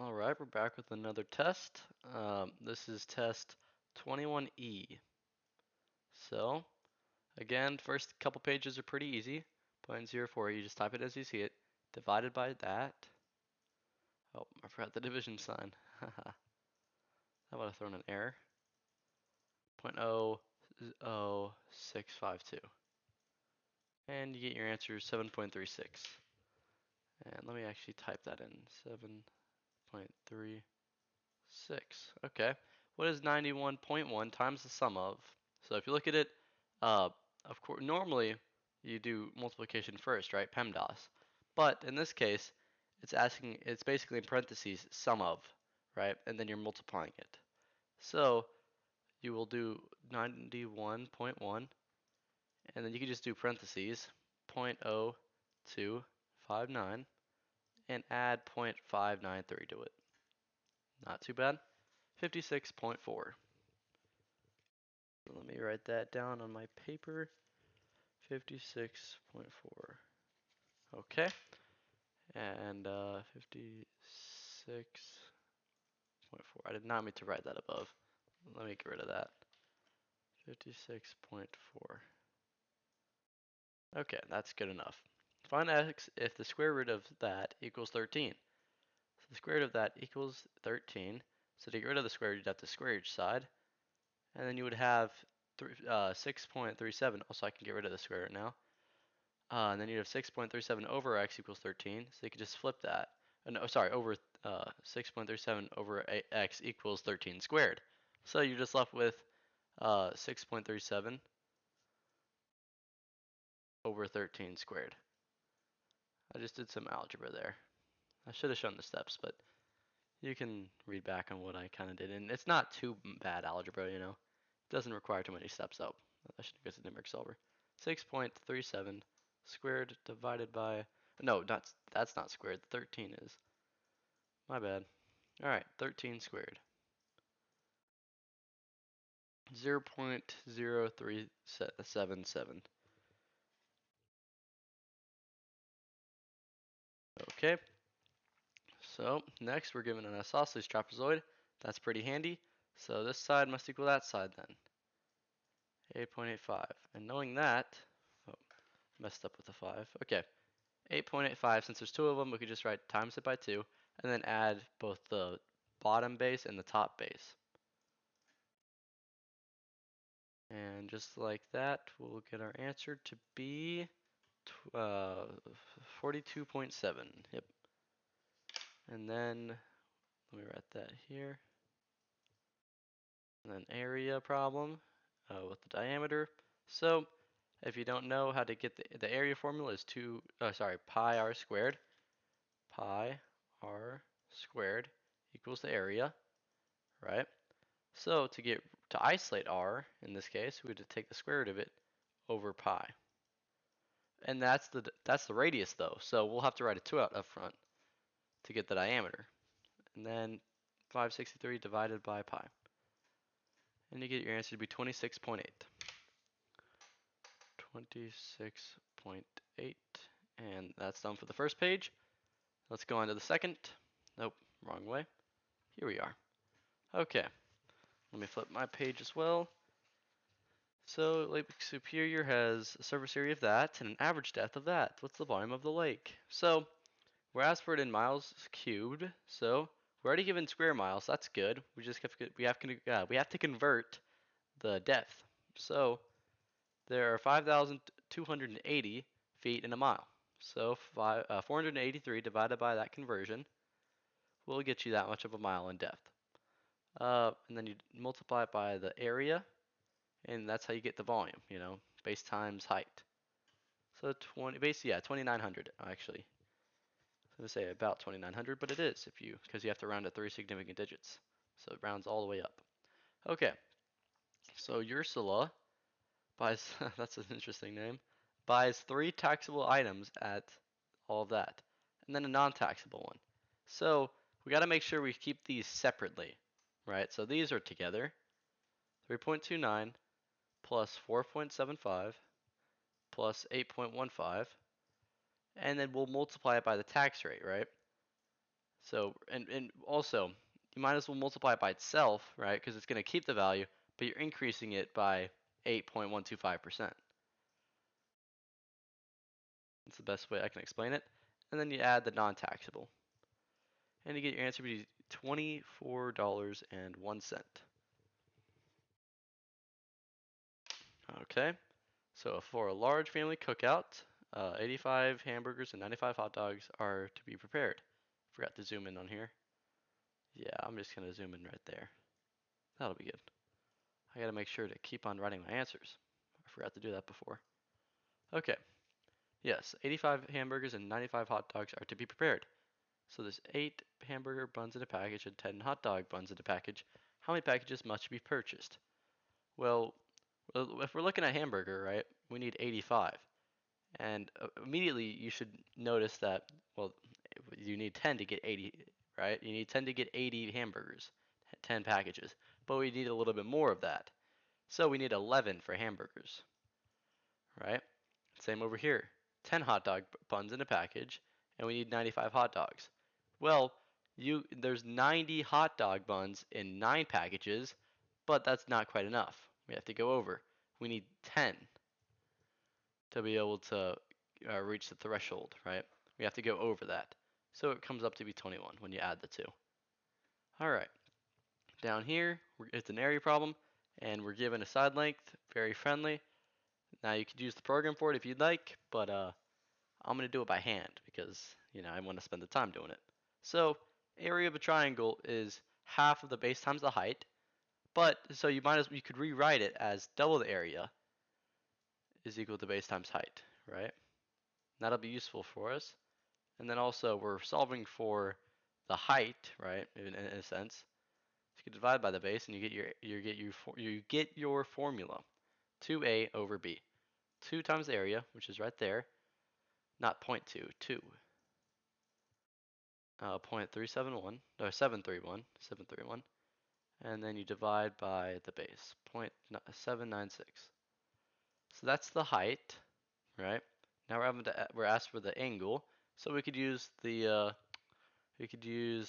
All right, we're back with another test. This is test 21E. So, again, first couple pages are pretty easy. 0.04, you just type it as you see it, divided by that. Oh, I forgot the division sign. How about I throw in an error? 0.00652. And you get your answer 7.36. And let me actually type that in. 7.36. Okay. What is 91.1 times the sum of? So if you look at it, of course, normally you do multiplication first, right? PEMDAS. But in this case, it's basically in parentheses, sum of, right? And then you're multiplying it. So you will do 91.1, and then you can just do parentheses, 0.0259, and add 0.593 to it. Not too bad. 56.4. Let me write that down on my paper. 56.4. Okay. And 56.4. I did not mean to write that above. Let me get rid of that. 56.4. Okay, that's good enough. Find x if the square root of that equals 13. So the square root of that equals 13. So to get rid of the square root, you'd have to square each side. And then you would have 6.37. Also, I can get rid of the square root now. And then you'd have 6.37 over x equals 13. So you could just flip that. No, sorry, over 6.37 over x equals 13 squared. So you're just left with 6.37 over 13 squared. I just did some algebra there. I should have shown the steps, but you can read back on what I kind of did. And it's not too bad algebra, you know. It doesn't require too many steps up. I should go to the numeric solver. 6.37 squared divided by, no, that's not squared. 13 is. My bad. All right, 13 squared. 0.0377. Okay, so next we're given an isosceles trapezoid. That's pretty handy. So this side must equal that side then. 8.85. And knowing that, oh, messed up with the 5. Okay, 8.85, since there's two of them, we could just write times it by 2, and then add both the bottom base and the top base. And just like that, we'll get our answer to be 42.7. Yep. And then, let me write that here. And then area problem with the diameter. So, if you don't know how to get the area formula is pi r squared. Pi r squared equals the area, right? So to isolate r in this case, we would take the square root of it over pi. And that's the radius though, so we'll have to write a 2 out up front to get the diameter. And then 563 divided by pi. And you get your answer to be 26.8. 26.8. And that's done for the first page. Let's go on to the second. Nope, wrong way. Here we are. Okay, let me flip my page as well. So Lake Superior has a surface area of that and an average depth of that. What's the volume of the lake? So we're asked for it in miles cubed. So we're already given square miles. That's good. We have to convert the depth. So there are 5,280 feet in a mile. So 483 divided by that conversion will get you that much of a mile in depth. And then you multiply it by the area, and that's how you get the volume, you know, base times height. So 2,900 actually. I was going to say about 2,900, but it is because you have to round to 3 significant digits. So it rounds all the way up. Okay, so Ursula buys, that's an interesting name, buys 3 taxable items at all of that, and then a non-taxable one. So we got to make sure we keep these separately, right? So these are together, 3.29 plus 4.75 plus 8.15, and then we'll multiply it by the tax rate, right? So, and also, you might as well multiply it by itself, right? Because it's going to keep the value, but you're increasing it by 8.125%. That's the best way I can explain it. And then you add the non-taxable. And you get your answer to be $24.01. Okay, so for a large family cookout, 85 hamburgers and 95 hot dogs are to be prepared. Forgot to zoom in on here. Yeah, I'm just going to zoom in right there. That'll be good. I got to make sure to keep on writing my answers. I forgot to do that before. Okay, yes, 85 hamburgers and 95 hot dogs are to be prepared. So there's 8 hamburger buns in a package and 10 hot dog buns in a package. How many packages must be purchased? Well, if we're looking at hamburger, right, we need 85. And immediately you should notice that, well, you need 10 to get 80, right? You need 10 to get 80 hamburgers, 10 packages. But we need a little bit more of that. So we need 11 for hamburgers, right? Same over here. 10 hot dog buns in a package, and we need 95 hot dogs. Well, there's 90 hot dog buns in 9 packages, but that's not quite enough. We have to go over. We need 10 to be able to reach the threshold, right? We have to go over that. So it comes up to be 21 when you add the two. All right. Down here, it's an area problem, and we're given a side length, very friendly. Now you could use the program for it if you'd like, but I'm going to do it by hand because, I want to spend the time doing it. So area of a triangle is half of the base times the height, but so you could rewrite it as double the area is equal to base times height, right? That'll be useful for us. And then also we're solving for the height, right? In a sense, you can divide by the base, and you get your formula, 2a over b. 2 times the area, which is right there, not 0.2, 2. 0.371, no, 731, and then you divide by the base, 0.796. So that's the height, right? Now we're asked for the angle, so we could use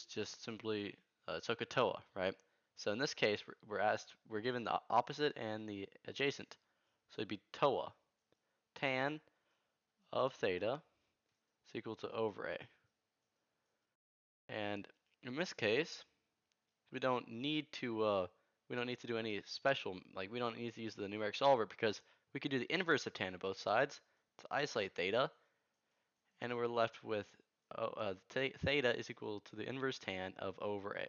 just simply SOHCAHTOA, right? So in this case, we're given the opposite and the adjacent. So it'd be TOA, tan of theta is equal to over A. And in this case, we don't need to do any special, like we don't need to use the numeric solver because we could do the inverse of tan on both sides to isolate theta, and we're left with theta is equal to the inverse tan of over A.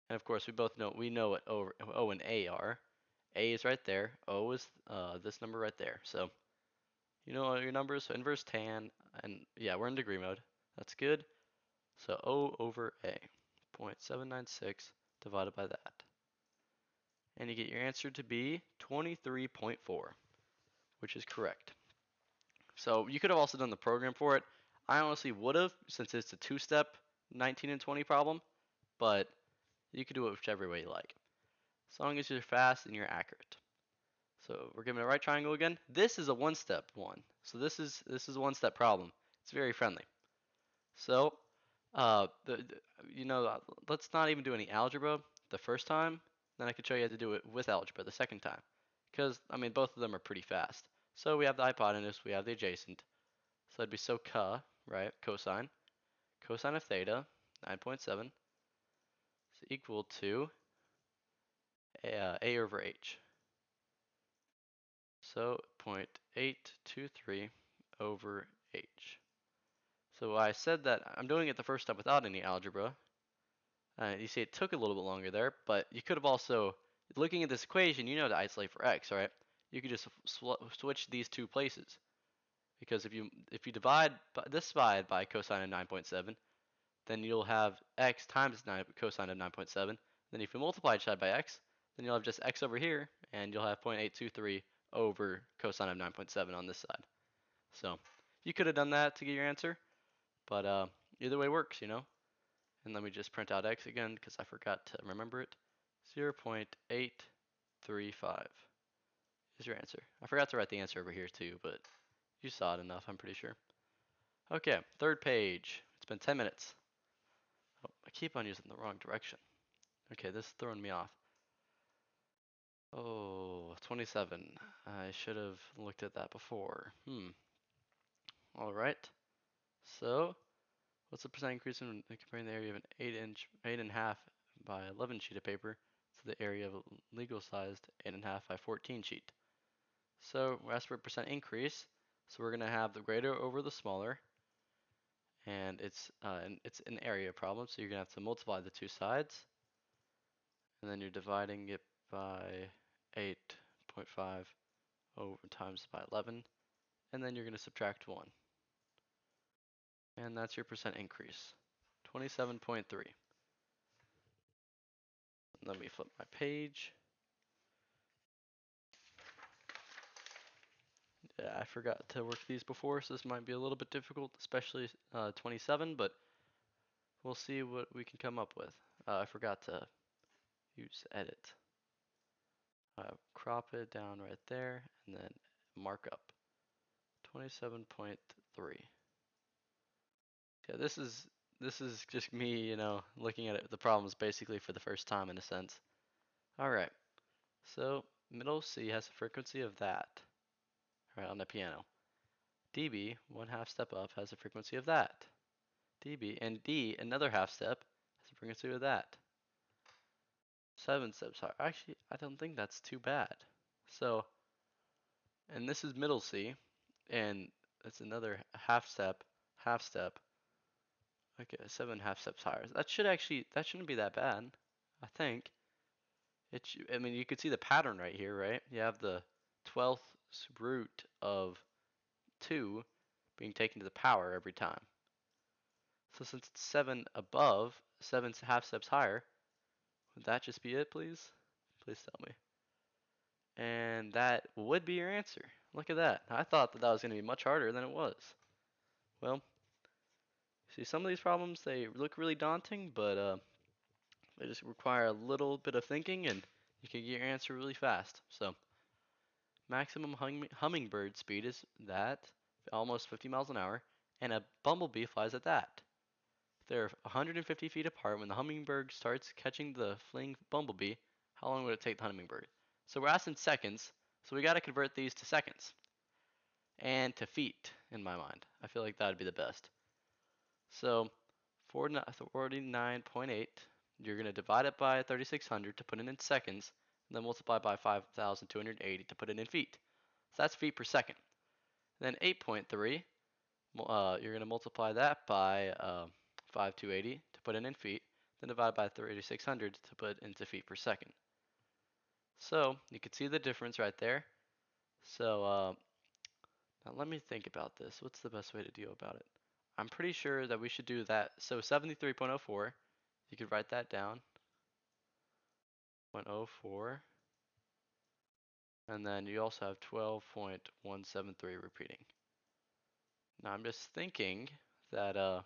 And of course, we know what O and A are. A is right there. O is this number right there. So you know all your numbers. So inverse tan, and yeah, we're in degree mode. That's good. So O over A, 0.796 divided by that. And you get your answer to be 23.4, which is correct. So you could have also done the program for it. I honestly would have, since it's a two-step 19 and 20 problem, but you could do it whichever way you like. As long as you're fast and you're accurate. So we're given a right triangle again. This is a one-step one. So this is a one-step problem. It's very friendly. So let's not even do any algebra the first time. Then I could show you how to do it with algebra the second time. Because, both of them are pretty fast. So we have the hypotenuse, we have the adjacent. So that'd be SOHCAH, right? Cosine. Cosine of theta, 9.7, is equal to A over H. So 0.823 over H. So I said that I'm doing it the first step without any algebra. You see it took a little bit longer there, but you could have also, looking at this equation, you know to isolate for x, right? You could just switch these two places. Because if you divide this side by cosine of 9.7, then you'll have x times cosine of 9.7. Then if you multiply each side by x, then you'll have just x over here, and you'll have 0.823 over cosine of 9.7 on this side. So you could have done that to get your answer, but either way works, And let me just print out x again because I forgot to remember it. 0.835 is your answer. I forgot to write the answer over here too, but you saw it enough, I'm pretty sure. Okay, third page. It's been 10 minutes. keep on using the wrong direction. Okay, this is throwing me off. Oh, 27. I should have looked at that before. All right. So, what's the percent increase in comparing the area of an 8.5 by 11 sheet of paper to the area of a legal sized 8.5 by 14 sheet? So, we're asked for a percent increase. So we're gonna have the greater over the smaller, and it's an area problem. So you're gonna have to multiply the two sides, and then you're dividing it by 8.5 over times by 11, and then you're gonna subtract 1. And that's your percent increase, 27.3. Let me flip my page. Yeah, I forgot to work these before, so this might be a little bit difficult, especially 27, but we'll see what we can come up with. I forgot to use edit. Crop it down right there, and then markup, 27.3. Yeah, this is just me, looking at the problems basically for the first time in a sense. All right, so middle C has a frequency of that, right, on the piano. dB, 1/2 step up, has a frequency of that. dB, and D, another half step, has a frequency of that. 7 steps higher. Actually, I don't think that's too bad. So, and this is middle C, and that's another half step, half step. Okay, 7.5 steps higher. That shouldn't be that bad, I think. I mean, you could see the pattern right here, right? You have the 12th root of 2 being taken to the power every time. So since it's 7 above, 7.5 steps higher, would that just be it, please? Please tell me. And that would be your answer. Look at that. I thought that was going to be much harder than it was. Well, see, some of these problems, they look really daunting, but they just require a little bit of thinking, and you can get your answer really fast. So, maximum hummingbird speed is that, almost 50 miles an hour, and a bumblebee flies at that. They're 150 feet apart. When the hummingbird starts catching the fleeing bumblebee, how long would it take the hummingbird? So we're asking seconds, so we got to convert these to seconds and to feet in my mind. I feel like that would be the best. So 49.8, you're going to divide it by 3600 to put it in seconds, and then multiply by 5280 to put it in feet. So that's feet per second. Then 8.3, you're going to multiply that by 5280 to put it in feet, then divide by 3600 to put it into feet per second. So you can see the difference right there. So now let me think about this. What's the best way to deal about it? I'm pretty sure that we should do that. So 73.04, you could write that down. 0.04. And then you also have 12.173 repeating. Now I'm just thinking that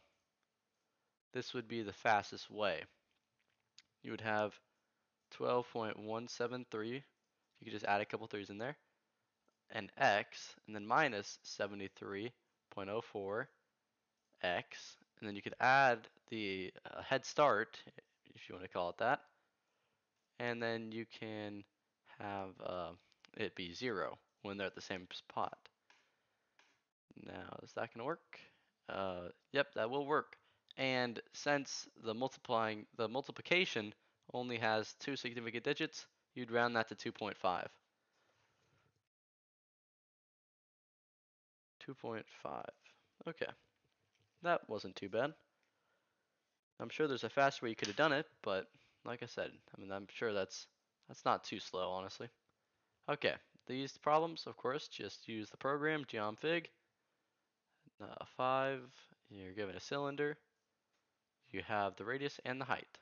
this would be the fastest way. You would have 12.173. You could just add a couple threes in there. And x, and then minus 73.04 x. And then you could add the head start, if you want to call it that. And then you can have it be 0 when they're at the same spot. Now, is that going to work? Yep, that will work. And since the multiplication only has 2 significant digits, you'd round that to 2.5. 2.5. Okay, that wasn't too bad. I'm sure there's a faster way you could have done it, but like I said, I mean, I'm sure that's not too slow, honestly. Okay, these problems, of course, just use the program geomfig. 5, you're given a cylinder. You have the radius and the height.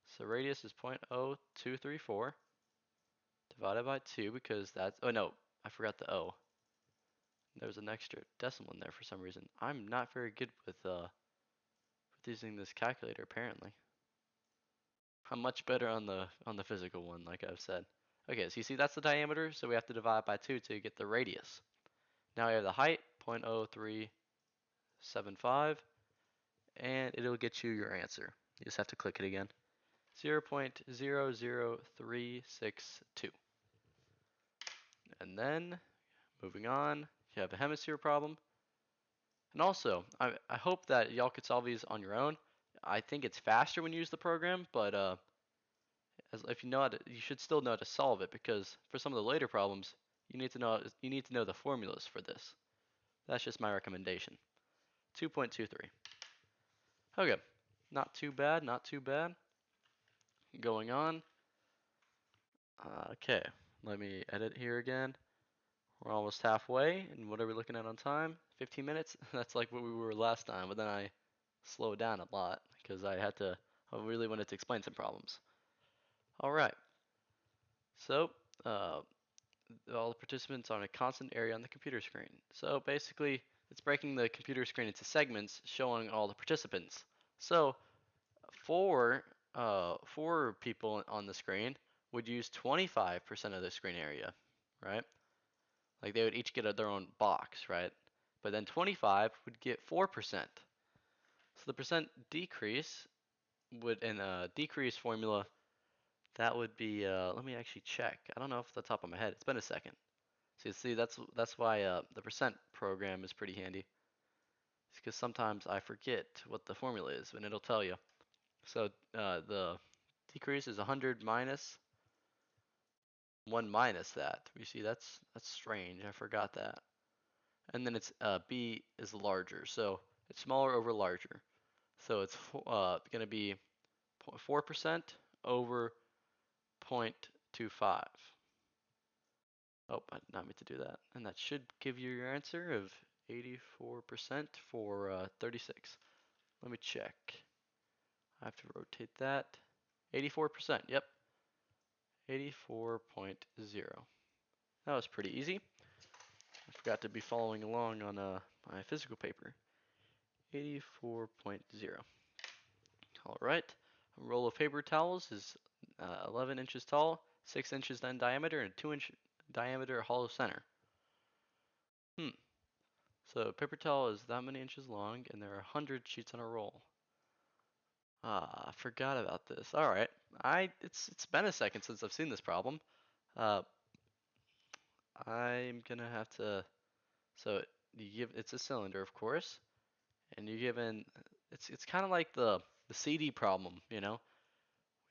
So radius is 0.0234 divided by 2 because that's, oh no, I forgot the O. There's an extra decimal in there for some reason. I'm not very good with using this calculator apparently. I'm much better on the physical one, like I've said. Okay, so you see that's the diameter, so we have to divide by 2 to get the radius. Now we have the height, 0.0375, and it'll get you your answer. You just have to click it again. 0.00362. And then, moving on, you have a hemisphere problem. And also, I hope that y'all could solve these on your own. I think it's faster when you use the program, but if you know how to, you should still know how to solve it because for some of the later problems, you need to know the formulas for this. That's just my recommendation. 2.23. Okay, not too bad, not too bad. Going on. Okay, let me edit here again. We're almost halfway, and what are we looking at on time? 15 minutes? That's like what we were last time, but then I slowed down a lot because I really wanted to explain some problems. All right, so uh, all the participants are on a constant area on the computer screen. So basically, it's breaking the computer screen into segments showing all the participants. So four people on the screen would use 25% of the screen area, right? Like they would each get their own box, right? But then 25 would get 4%. So the percent decrease would, in a decrease formula, that would be, let me actually check. I don't know off the top of my head. It's been a second. See, that's why the percent program is pretty handy. It's because sometimes I forget what the formula is, and it'll tell you. So the decrease is 100 minus 1 minus that. You see, that's strange. I forgot that. And then it's B is larger, so it's smaller over larger. So it's going to be 4% over 0.25. Oh, I did not mean to do that. And that should give you your answer of 84% for 36. Let me check. I have to rotate that. 84%, yep. 84.0. That was pretty easy. I forgot to be following along on my physical paper. 84.0. All right. A roll of paper towels is 11 inches tall, 6 inches in diameter, and 2-inch diameter hollow center. So paper towel is that many inches long, and there are 100 sheets on a roll. Ah, I forgot about this. All right. It's been a second since I've seen this problem. Uh, I'm gonna have to. So it's a cylinder, of course, and you give in. It's kind of like the CD problem, you know.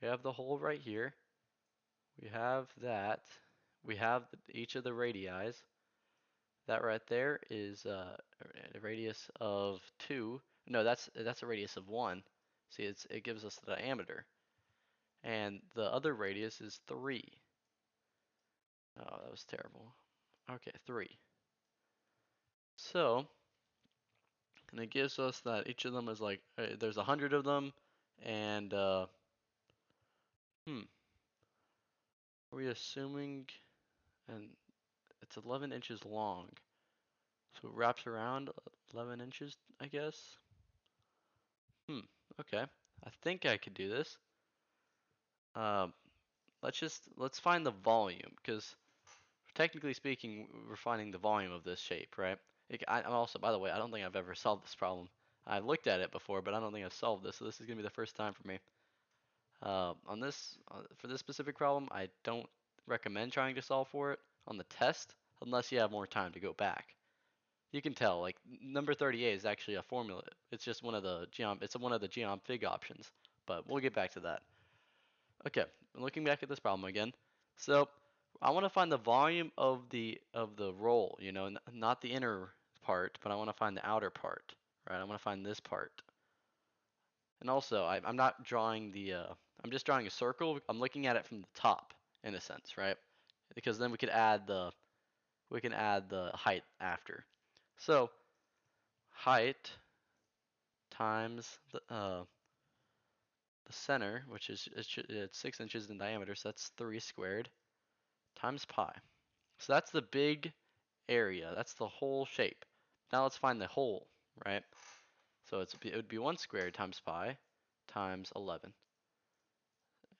We have the hole right here. We have that. We have each of the radii. That right there is a radius of 2. No, that's a radius of 1. See, it gives us the diameter. And the other radius is 3. Oh, that was terrible. Okay, 3. So, and it gives us that each of them is like, there's 100 of them, and, are we assuming, and it's 11 inches long. So it wraps around 11 inches, I guess. Okay. I think I could do this. Um, let's find the volume, because technically speaking, we're finding the volume of this shape, right? I'm also, by the way, I don't think I've ever solved this problem. I've looked at it before, but I don't think I've solved this, so this is gonna be the first time for me. For this specific problem, I don't recommend trying to solve for it on the test unless you have more time to go back. You can tell, like number 38 is actually a formula. It's just one of the geom fig options, but we'll get back to that. Okay, looking back at this problem again. So I want to find the volume of the roll, you know, not the inner part, but I want to find the outer part, right? I want to find this part. And also, I'm not drawing I'm just drawing a circle. I'm looking at it from the top, in a sense, right? Because then we can add the height after. So height times the center, which is it's 6 inches in diameter, so that's 3 squared, times pi. So that's the big area. That's the whole shape. Now let's find the whole, right? So it would be 1 squared times pi times 11.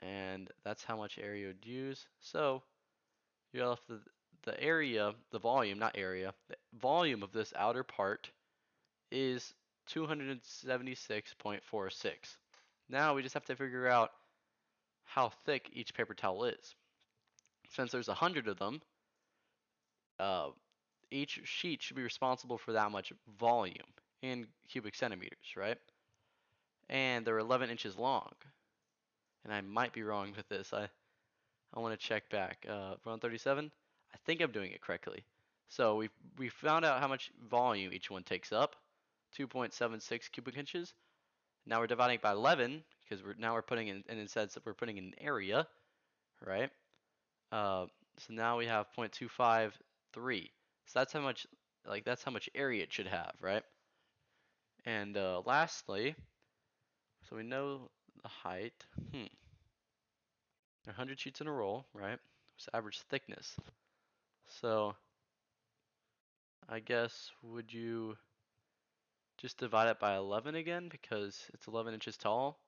And that's how much area would use. So you're left with the area, the volume, not area, the volume of this outer part is 276.46. Now we just have to figure out how thick each paper towel is. Since there's 100 of them, uh, each sheet should be responsible for that much volume in cubic centimeters, right? And they're 11 inches long. And I might be wrong with this. I want to check back. Round 37. I think I'm doing it correctly. So we found out how much volume each one takes up, 2.76 cubic inches. Now we're dividing it by 11 because we're putting in, and instead we're putting in an area, right? Uh, so now we have 0.253. So that's how much area it should have, right? And lastly, so we know the height. 100 sheets in a roll, right? It's average thickness. So I guess would you just divide it by 11 again because it's 11 inches tall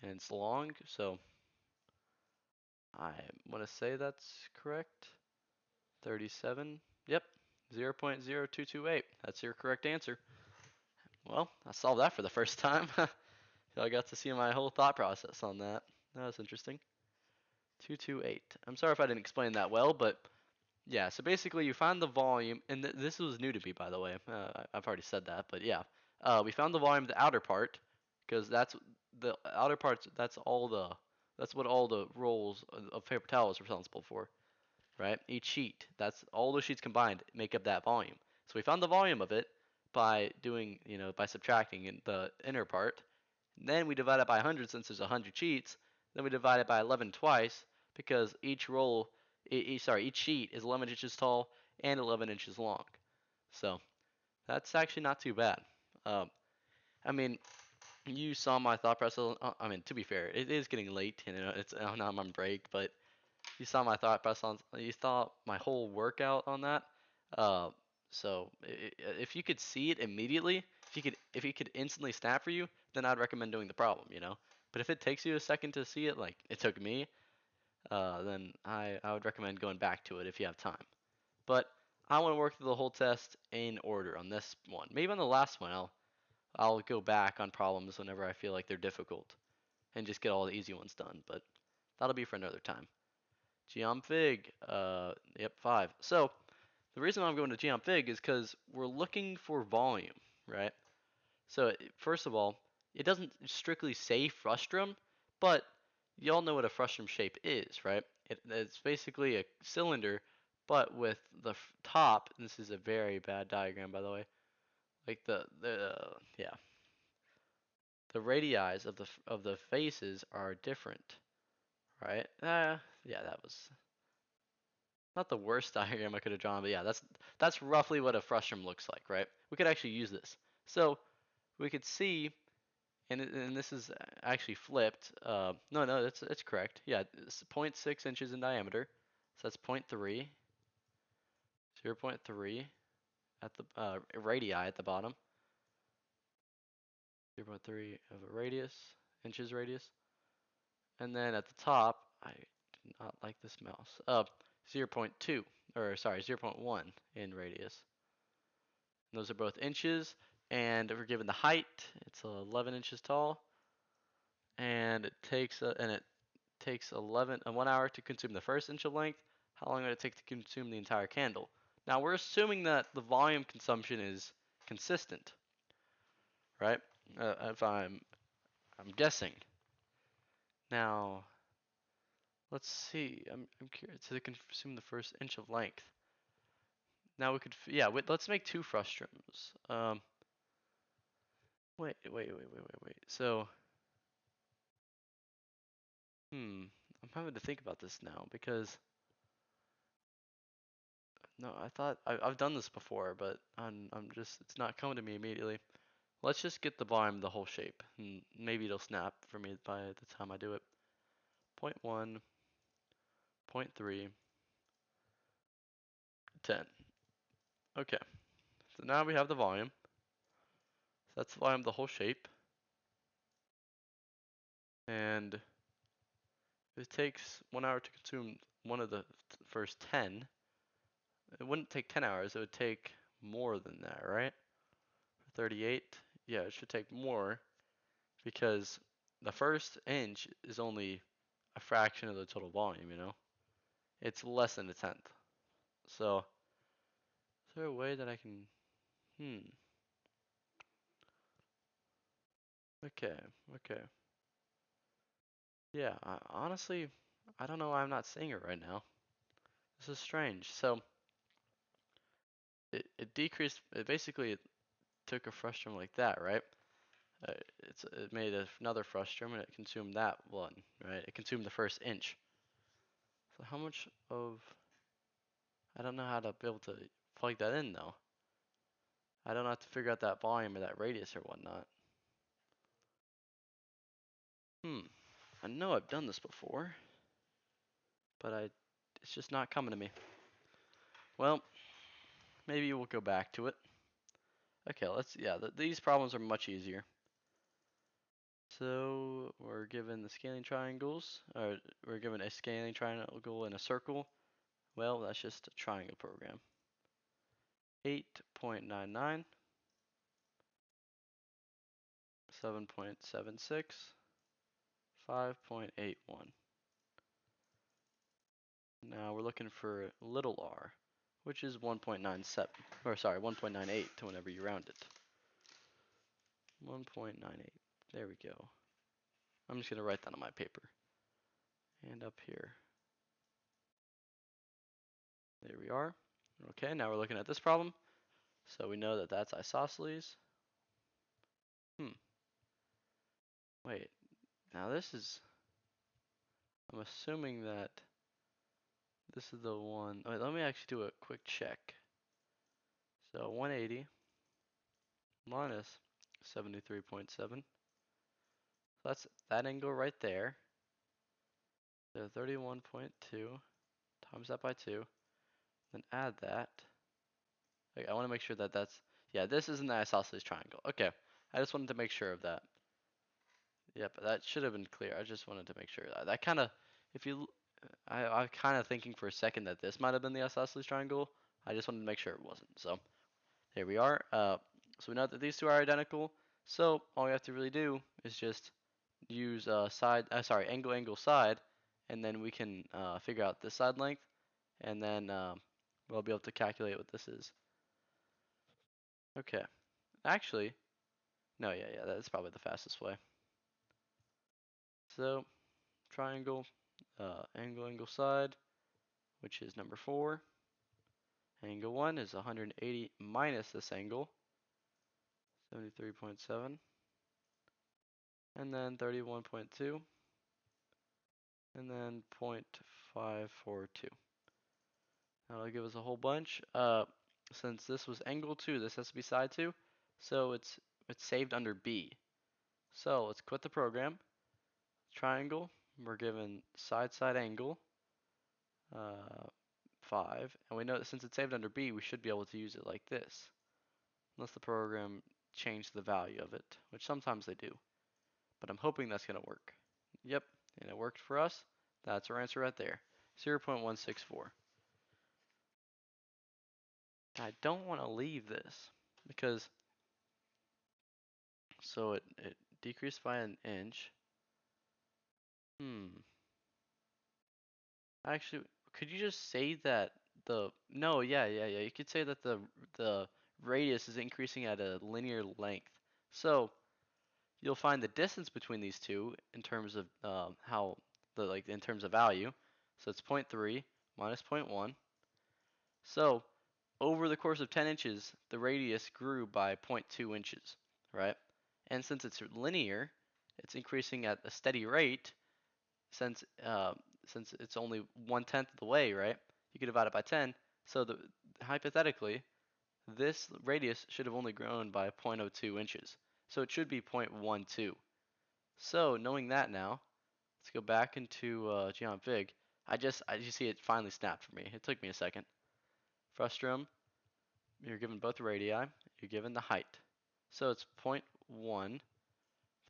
and it's long. So I want to say that's correct. 37. Yep. 0.0228. That's your correct answer. Well, I solved that for the first time. I got to see my whole thought process on that. That was interesting. 228. I'm sorry if I didn't explain that well, but yeah, so basically you find the volume, and this was new to me, by the way. I've already said that, but yeah. We found the volume of the outer part, because that's the outer parts. That's what all the rolls of paper towel is responsible for, right? Each sheet. That's all those sheets combined make up that volume. So we found the volume of it by doing, by subtracting the inner part. And then we divide it by 100 since there's 100 sheets. Then we divide it by 11 twice because each sheet is 11 inches tall and 11 inches long. So that's actually not too bad. Um, I mean, you saw my thought process. I mean, to be fair, it is getting late, it's now I'm on break, but you saw my thought process. You saw my whole workout on that. Uh, so if you could see it immediately, if you could instantly snap for you, then I'd recommend doing the problem. But if it takes you a second to see it, like it took me, then I would recommend going back to it if you have time. But I want to work through the whole test in order on this one. Maybe on the last one, I'll go back on problems whenever I feel like they're difficult and just get all the easy ones done. But that'll be for another time. Geomfig, yep, 5. So the reason I'm going to Geomfig is because we're looking for volume, right? So first of all, it doesn't strictly say frustrum, but y'all know what a frustrum shape is, right? It's basically a cylinder, but with the top. This is a very bad diagram, by the way. Like yeah, the radii of the faces are different, right? Yeah, that was not the worst diagram I could have drawn, but yeah, that's roughly what a frustrum looks like, right? We could actually use this. So we could see, and this is actually flipped. No, that's correct. Yeah, it's 0.6 inches in diameter. So that's 0.3, 0.3 at the radii at the bottom, 0.3 of a radius, inches radius, and then at the top, I do not like this mouse. 0.2, or sorry, 0.1 in radius. And those are both inches, and if we're given the height, it's 11 inches tall, and it takes 1 hour to consume the first inch of length. How long would it take to consume the entire candle? Now we're assuming that the volume consumption is consistent, right? If I'm guessing. Now let's see. I'm curious to consume the first inch of length. Now we could yeah. Let's make 2 frustrums. Wait. So I'm having to think about this now because no, I thought I've done this before, but I'm just it's not coming to me immediately. Let's just get the volume, the whole shape, and maybe it'll snap for me by the time I do it. 0.1, 0.3, 10. Okay, so now we have the volume. So that's the volume of the whole shape, and if it takes 1 hour to consume one of the first 10. It wouldn't take 10 hours. It would take more than that, right? 38. Yeah, it should take more because the first inch is only a fraction of the total volume, you know? It's less than a tenth. So, is there a way that I can, hmm, okay, okay. Yeah, honestly, I don't know why I'm not seeing it right now. This is strange. So, it decreased, it basically took a frustrum like that, right? Uh, it made another frustrum and it consumed that one, right? It consumed the first inch. So how much of, I don't know how to be able to plug that in though. I don't have to figure out that volume or that radius or whatnot. Hmm, I know I've done this before, but it's just not coming to me. Well, maybe we'll go back to it. Okay, yeah, these problems are much easier. So we're given the scaling triangles, or we're given a scaling triangle and a circle. Well, that's just a triangle program. 8.99, 7.76, 5.81. Now we're looking for little r, which is 1.97, or sorry, 1.98 to whenever you round it. 1.98. There we go. I'm just going to write that on my paper. And up here. There we are. Okay, now we're looking at this problem. So we know that that's isosceles. Wait. Now this is, I'm assuming that this is the one. Wait, let me actually do a quick check. So 180 minus 73.7. That's that angle right there. So 31.2 times that by 2. Then add that. Okay, I want to make sure that that's, yeah, this isn't the isosceles triangle. Okay, I just wanted to make sure of that. Yep, that should have been clear. I just wanted to make sure that kind of, if you, I'm kind of thinking for a second that this might have been the isosceles triangle. I just wanted to make sure it wasn't. So there we are. So we know that these two are identical. So all we have to really do is just use angle, angle, side, and then we can figure out this side length, and then we'll be able to calculate what this is. Okay. Actually, no, yeah, that's probably the fastest way. So triangle, angle, angle, side, which is number 4. Angle 1 is 180 minus this angle, 73.7, and then 31.2, and then 0.542. That'll give us a whole bunch. Since this was angle 2, this has to be side 2, so it's saved under B. So let's quit the program. Triangle, we're given side angle, 5, and we know that since it's saved under B, we should be able to use it like this. Unless the program changed the value of it, which sometimes they do. But I'm hoping that's going to work. Yep, and it worked for us. That's our answer right there, 0.164. I don't want to leave this because, so it decreased by an inch. Actually, could you just say that no, yeah, you could say that the radius is increasing at a linear length. So you'll find the distance between these two in terms of how in terms of value. So it's 0.3 minus 0.1. So over the course of 10 inches, the radius grew by 0.2 inches, right? And since it's linear, it's increasing at a steady rate. Since it's only 1/10 of the way, right? You could divide it by 10. So hypothetically, this radius should have only grown by 0.02 inches. So it should be 0.12. So knowing that now, let's go back into geomvig. I just see it finally snapped for me. It took me a second. Frustrum, you're given both radii, you're given the height. So it's 0.1,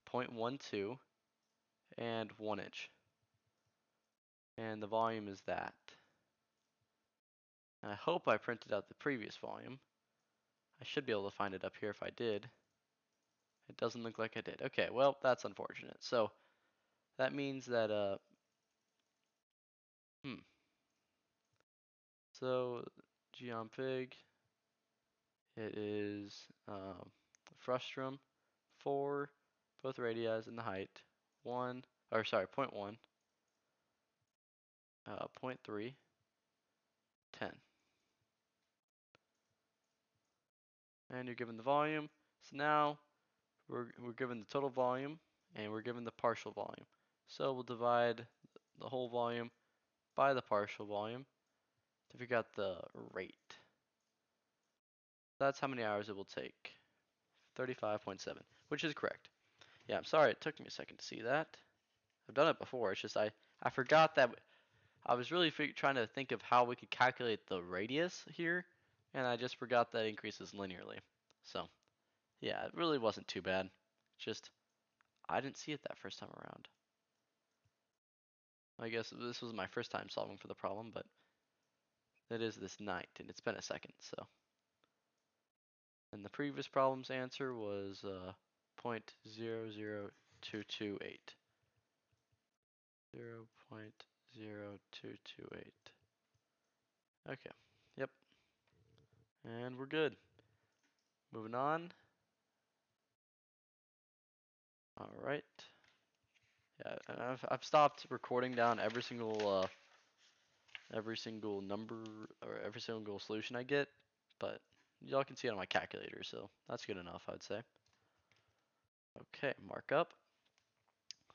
0.12, and 1 inch. And the volume is that. And I hope I printed out the previous volume. I should be able to find it up here if I did. It doesn't look like I did. Okay, well, that's unfortunate. So that means that, hmm. So geompig, it is frustrum, 4, both radii and the height, 1, or sorry, point 0.1, point 0.3, 10. And you're given the volume. So now we're given the total volume and we're given the partial volume. So we'll divide the whole volume by the partial volume to figure out the rate. That's how many hours it will take. 35.7, which is correct. Yeah, I'm sorry it took me a second to see that. I've done it before. It's just I forgot that I was really trying to think of how we could calculate the radius here, and I just forgot that it increases linearly. So yeah, it really wasn't too bad. Just I didn't see it that first time around. I guess this was my first time solving for the problem, but it is this night, and it's been a second, so. And the previous problem's answer was 0.00228. 0.0228. Okay, yep, and we're good. Moving on. All right. Yeah, I've stopped recording down every single number or every single solution I get, but y'all can see it on my calculator, so that's good enough, I'd say. Okay, mark up.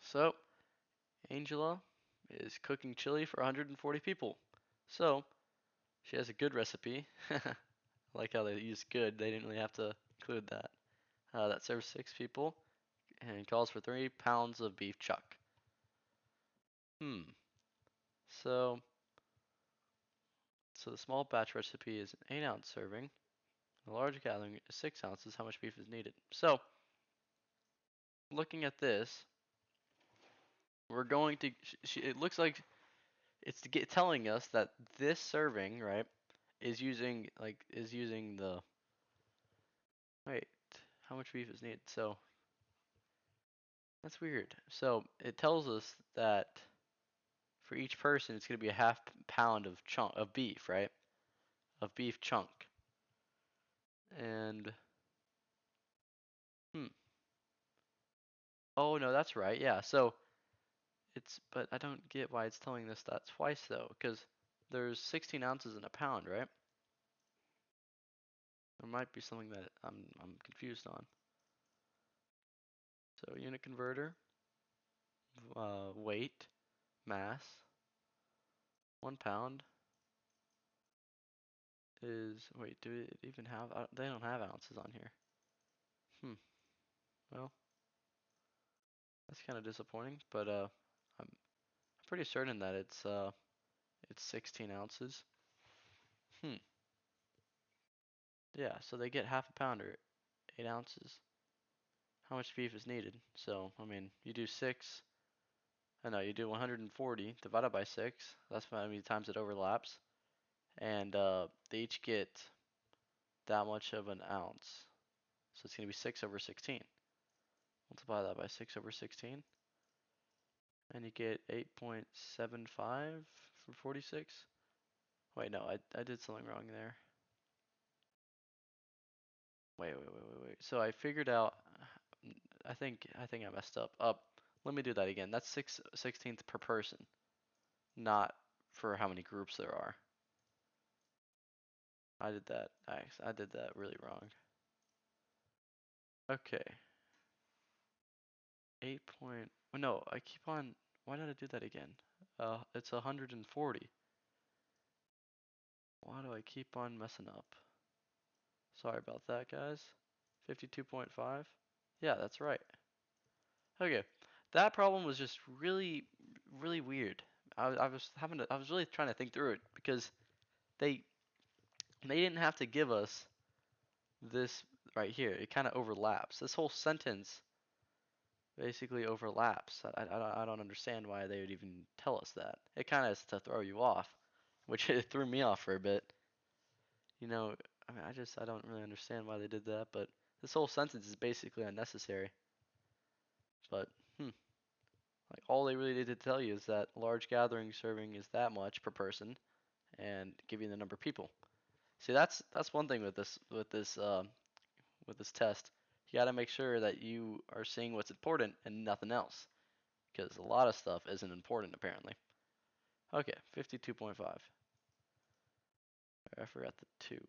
So, Angela is cooking chili for 140 people. So, she has a good recipe. I like how they use good, they didn't really have to include that. That serves 6 people and calls for 3 pounds of beef chuck. Hmm. So, the small batch recipe is an 8-ounce serving. The large gathering is 6 ounces. How much beef is needed? So, looking at this, we're going to. It looks like it's telling us that this serving, right, is using the. Wait, how much beef is needed? So that's weird. So it tells us that for each person, it's going to be a half pound of beef, right? Of beef chunk. And hmm. Oh no, that's right. Yeah. So but I don't get why it's telling us that twice though, because there's 16 ounces in a pound, right? There might be something that I'm confused on. So unit converter, weight, mass, 1 pound is, wait, do it even have, they don't have ounces on here. Well, that's kind of disappointing, but I'm pretty certain that it's 16 ounces. Hmm. Yeah, so they get half a pound or 8 ounces. How much beef is needed? So, I mean, you do 6, I know, you do 140 divided by 6. That's how many times it overlaps. And they each get that much of an ounce. So it's going to be 6 over 16. Multiply that by 6 over 16. And you get 8.75 for 46. Wait, no, I did something wrong there. Wait. So I figured out, I think I messed up. Let me do that again. That's 6/16 per person, not for how many groups there are. I did that really wrong. Okay. 8 point, oh, no, I keep on, why did I do that again? It's 140. Why do I keep on messing up? Sorry about that, guys. 52.5. Yeah, that's right. Okay. That problem was just really, really weird. I was really trying to think through it because they they didn't have to give us this right here. It kind of overlaps. This whole sentence basically overlaps. I don't understand why they would even tell us that. It kind of is to throw you off, which it threw me off for a bit. You know, I mean, I don't really understand why they did that, but This whole sentence is basically unnecessary. But, like all they really need to tell you is that large gathering serving is that much per person, and give you the number of people. See, that's one thing with this test. You got to make sure that you are seeing what's important and nothing else, because a lot of stuff isn't important apparently. Okay, 52.5. I forgot the 2.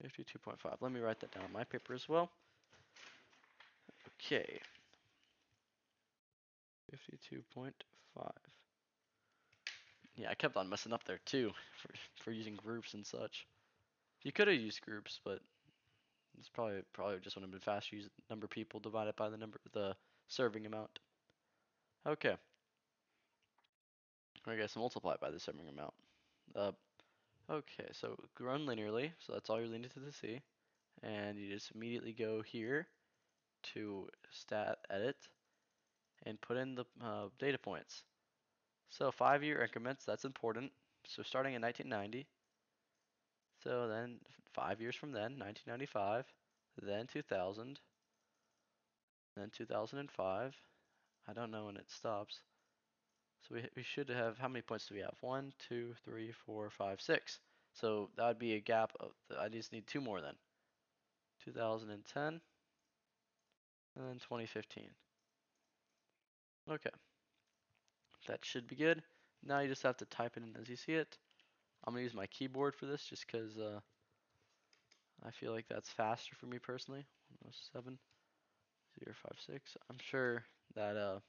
52.5. Let me write that down on my paper as well. Okay. 52.5. Yeah, I kept on messing up there too for using groups and such. You could have used groups, but it's probably just would have been faster. Use number of people divided by the serving amount. Okay. I guess multiply by the serving amount. Okay, so run linearly, so that's all you're needed to see. And you just immediately go here to stat edit and put in the data points. So 5-year increments, that's important. So starting in 1990, so then 5 years from then, 1995, then 2000, then 2005. I don't know when it stops. So we should have, how many points do we have? 1, 2, 3, 4, 5, 6. So that would be a gap of, I just need 2 more then. 2010, and then 2015. Okay, that should be good. Now you just have to type it in as you see it. I'm gonna use my keyboard for this just because I feel like that's faster for me personally. 107, 056. I'm sure that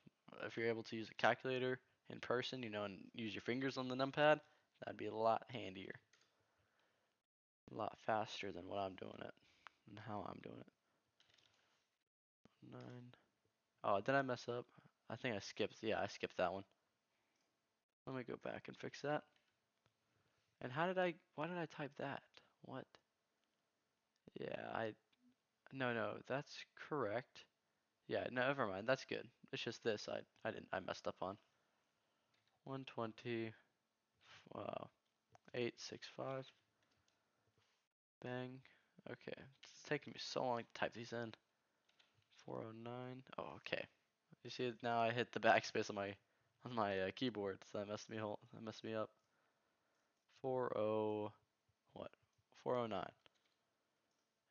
if you're able to use a calculator in person, and use your fingers on the numpad, that'd be a lot handier. A lot faster than what I'm doing it and how I'm doing it. 9. Oh, did I mess up? I think I skipped. Yeah, I skipped that one. Let me go back and fix that. And why did I type that? What? Yeah, no, that's correct. Yeah, no, never mind. That's good. It's just this I messed up on. 120, 865. Bang. Okay. It's taking me so long to type these in. 409. Oh, okay. You see now I hit the backspace on my keyboard, so that messed me up. 40 what? 409.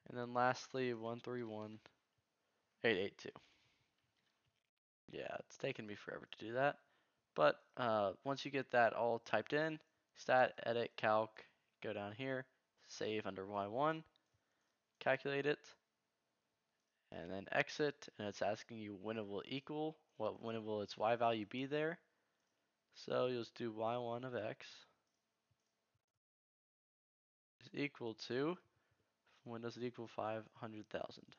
And then lastly 131882. Yeah, it's taken me forever to do that. But once you get that all typed in, stat, edit, calc, go down here, save under Y1, calculate it, and then exit, and it's asking you when it will equal, when will its Y value be there. So you'll just do Y1 of X is equal to, when does it equal 500,000?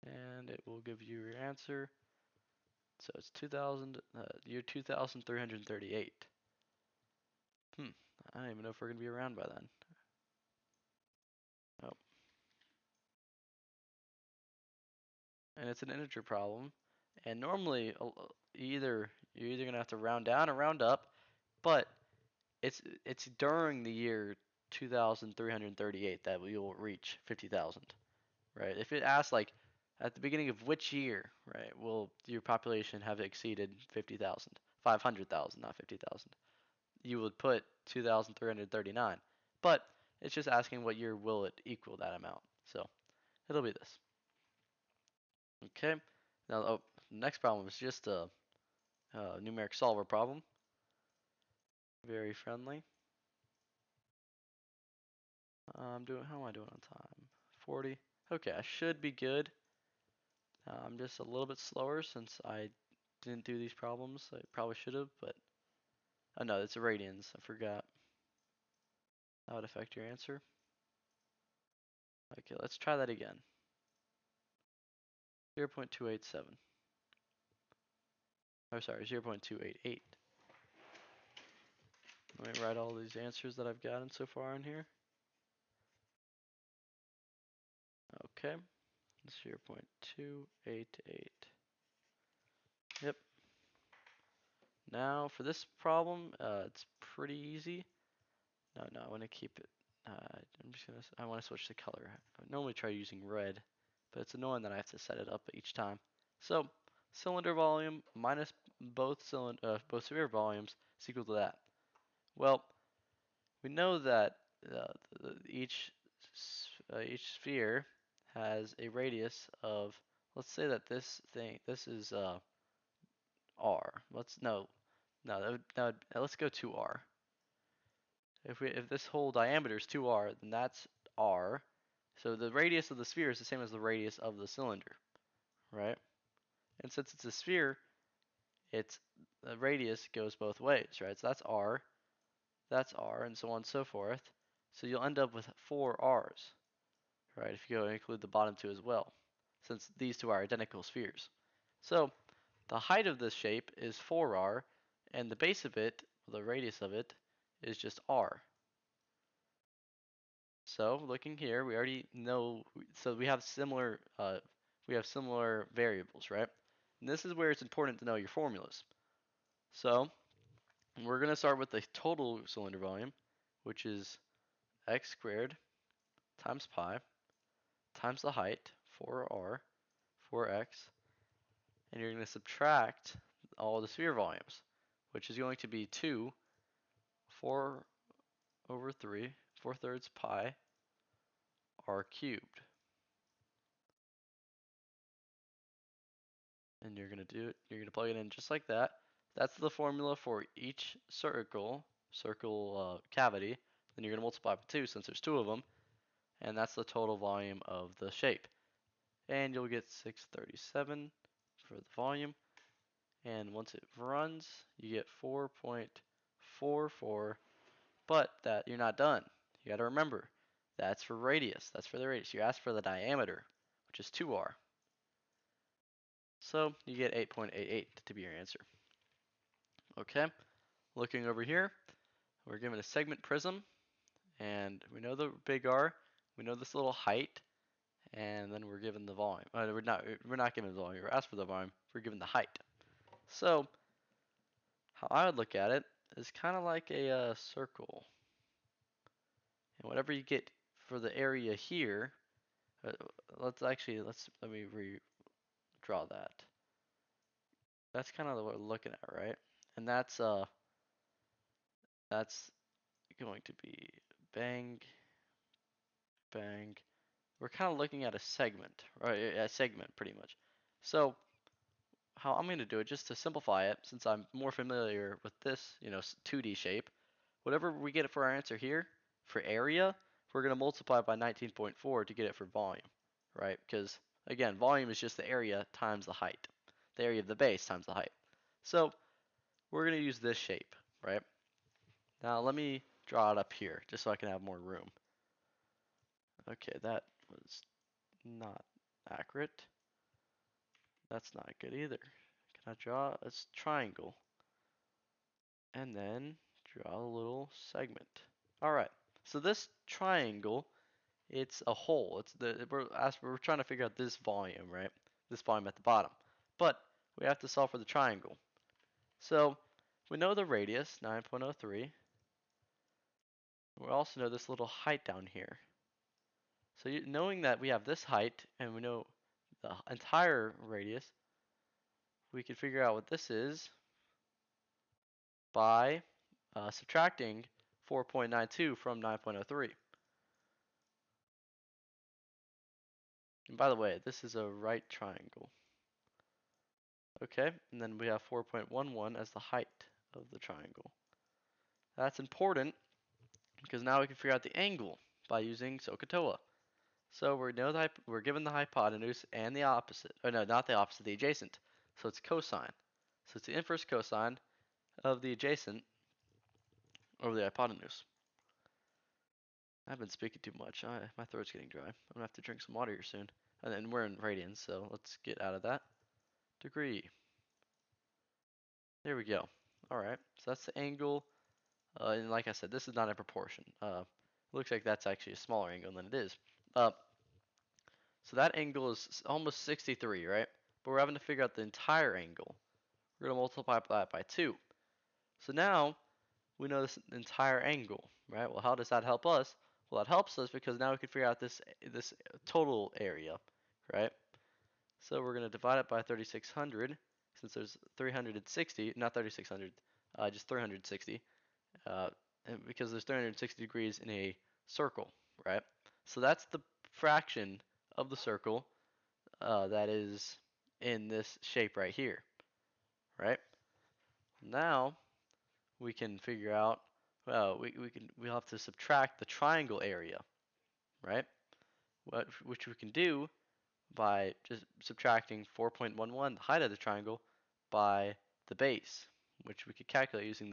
And it will give you your answer. So it's year 2338. I don't even know if we're gonna be around by then. Oh. And it's an integer problem. And normally, you're either gonna have to round down or round up, but it's during the year 2338 that we will reach 50,000, right? If it asks like at the beginning of which year, right, will your population have exceeded 50,000, 500,000, not 50,000, you would put 2,339. But it's just asking what year will it equal that amount. So it'll be this. Okay. Now, next problem is just a numeric solver problem. Very friendly. How am I doing on time? 40. Okay, I should be good. I'm just a little bit slower since I didn't do these problems. I probably should have, but oh no, it's radians. I forgot. That would affect your answer. Okay, let's try that again. 0.287. Oh, sorry, 0.288. Let me write all these answers that I've gotten so far in here. Okay, 0.288. Yep. Now for this problem, it's pretty easy. No, I want to keep it. I want to switch the color. I normally try using red, but it's annoying that I have to set it up each time. So cylinder volume minus both sphere volumes is equal to that. Well, we know that uh, each sphere has a radius of, let's say that this is r. Let's go 2r. If this whole diameter is 2r, then that's r. So the radius of the sphere is the same as the radius of the cylinder, right? And since it's a sphere, its the radius goes both ways, right? So that's r, and so on and so forth. So you'll end up with 4r's, right? If you go and include the bottom two as well, since these two are identical spheres. So the height of this shape is 4r, and the base of it, the radius of it, is just r. So looking here, we already know, so we have similar variables, right? And this is where it's important to know your formulas. So we're going to start with the total cylinder volume, which is x squared times pi times the height, 4r, 4x, and you're going to subtract all the sphere volumes, which is going to be 2, 4 over 3, 4/3 pi, r cubed. And you're going to plug it in just like that. That's the formula for each circle cavity. Then you're going to multiply by 2 since there's two of them, and that's the total volume of the shape. And you'll get 637 for the volume. And once it runs, you get 4.44. But that you're not done. You got to remember, that's for radius. That's for the radius. You asked for the diameter, which is 2r. So you get 8.88 to be your answer. Okay, looking over here, we're given a segment prism, and we know the big R, we know this little height, and then we're given the volume. We're not given the volume. We're asked for the volume. We're given the height. So how I would look at it is kind of like a circle, and whatever you get for the area here, uh, let me redraw that. That's kind of what we're looking at, right? And that's going to be bang, bang. We're kind of looking at a segment, right? A segment, pretty much. So how I'm going to do it, just to simplify it, since I'm more familiar with this, 2D shape, whatever we get for our answer here, for area, we're going to multiply by 19.4 to get it for volume, right? Because, again, volume is just the area times the height. The area of the base times the height. So we're going to use this shape, right? Now let me draw it up here, just so I can have more room. Okay, that was not accurate. That's not good either. Can I draw a triangle? And then draw a little segment. Alright, so this triangle, it's a hole. We're trying to figure out this volume, right? This volume at the bottom. But we have to solve for the triangle. So we know the radius, 9.03. We also know this little height down here. So knowing that we have this height and we know the entire radius, we can figure out what this is by subtracting 4.92 from 9.03. And by the way, this is a right triangle. Okay, and then we have 4.11 as the height of the triangle. That's important because now we can figure out the angle by using SOHCAHTOA. So we're given the hypotenuse and the opposite. Oh no, not the opposite, the adjacent. So it's cosine. So it's the inverse cosine of the adjacent over the hypotenuse. I've been speaking too much. My throat's getting dry. I'm gonna have to drink some water here soon. And then we're in radians, so let's get out of that. Degree. There we go. Alright, so that's the angle. And like I said, this is not a proportion. It looks like that's actually a smaller angle than it is. So that angle is almost 63, right? But we're having to figure out the entire angle. We're going to multiply that by 2. So now we know this entire angle, right? Well, how does that help us? Well, it helps us because now we can figure out this total area, right? So we're going to divide it by 3600 since there's 360, not 3600, just 360, uh, because there's 360 degrees in a circle, right? So that's the fraction of the circle that is in this shape right here, right? Now we can figure out, well, we'll have to subtract the triangle area, right? Which we can do by just subtracting 4.11, the height of the triangle, by the base, which we could calculate using